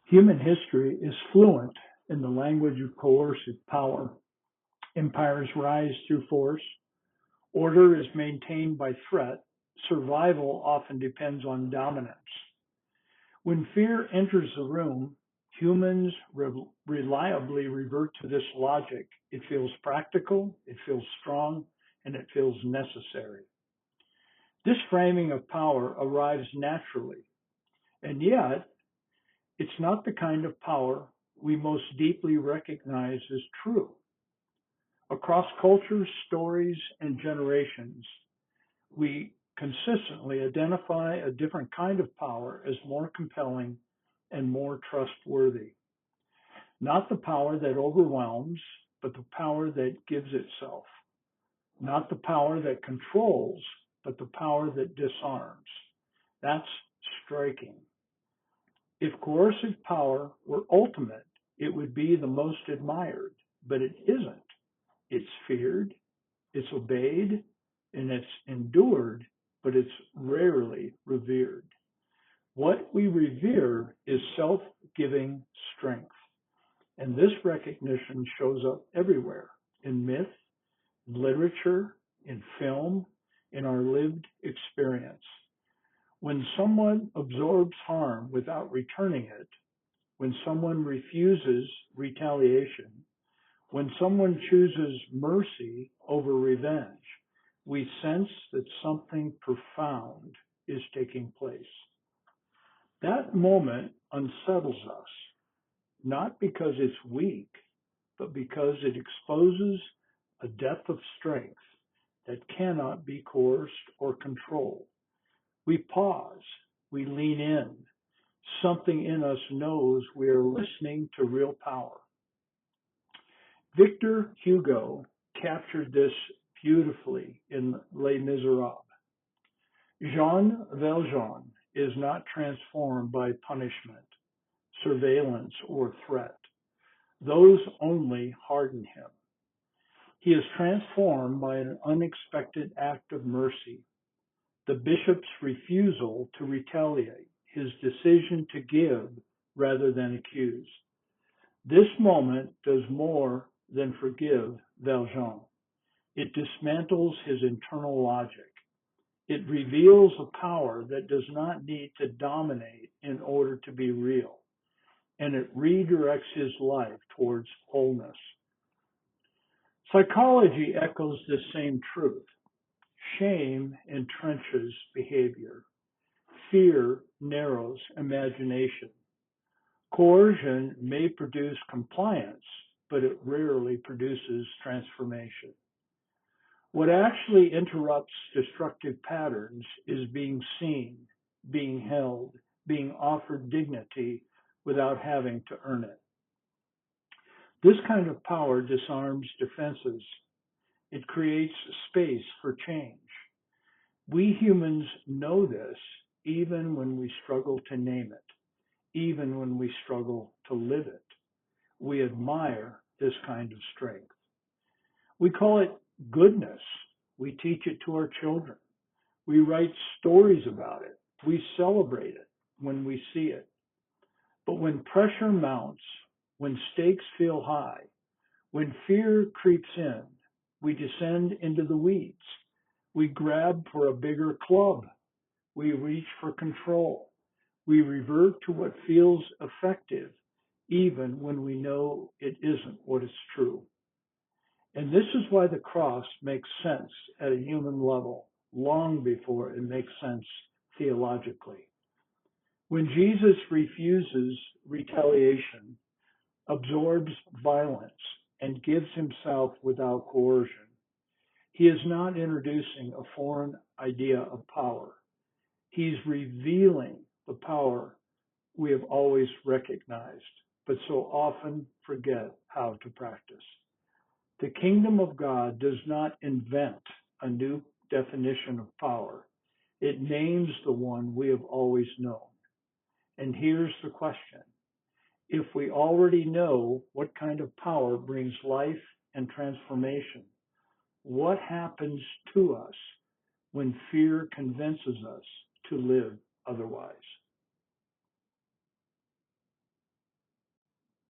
Human history is fluent in the language of coercive power. Empires rise through force. Order is maintained by threat. Survival often depends on dominance. When fear enters the room, humans reliably revert to this logic. It feels practical, it feels strong, and it feels necessary. This framing of power arrives naturally, and yet it's not the kind of power we most deeply recognize as true. Across cultures, stories, and generations, we consistently identify a different kind of power as more compelling and more trustworthy. Not the power that overwhelms, but the power that gives itself. Not the power that controls, but the power that disarms. That's striking. If coercive power were ultimate, it would be the most admired, but it isn't. It's feared, it's obeyed, and it's endured, but it's rarely revered. What we revere is self-giving strength, and this recognition shows up everywhere in myth, literature, in film, in our lived experience. When someone absorbs harm without returning it, when someone refuses retaliation, when someone chooses mercy over revenge, we sense that something profound is taking place. That moment unsettles us, not because it's weak, but because it exposes a depth of strength that cannot be coerced or controlled. We pause, we lean in. Something in us knows we are listening to real power. Victor Hugo captured this beautifully in Les Miserables. Jean Valjean is not transformed by punishment, surveillance, or threat. Those only harden him. He is transformed by an unexpected act of mercy, the bishop's refusal to retaliate, his decision to give rather than accuse. This moment does more than forgive Valjean. It dismantles his internal logic. It reveals a power that does not need to dominate in order to be real, and it redirects his life towards wholeness. Psychology echoes this same truth. Shame entrenches behavior. Fear narrows imagination. Coercion may produce compliance, but it rarely produces transformation. What actually interrupts destructive patterns is being seen, being held, being offered dignity without having to earn it. This kind of power disarms defenses. It creates space for change. We humans know this even when we struggle to name it, even when we struggle to live it. We admire this kind of strength. We call it goodness. We teach it to our children. We write stories about it. We celebrate it when we see it. But when pressure mounts, when stakes feel high, when fear creeps in, we descend into the weeds. We grab for a bigger club. We reach for control. We revert to what feels effective, even when we know it isn't what is true. And this is why the cross makes sense at a human level long before it makes sense theologically. When Jesus refuses retaliation, absorbs violence, and gives himself without coercion, he is not introducing a foreign idea of power. He's revealing the power we have always recognized, but so often forget how to practice. The kingdom of God does not invent a new definition of power. It names the one we have always known. And here's the question. If we already know what kind of power brings life and transformation, what happens to us when fear convinces us to live otherwise?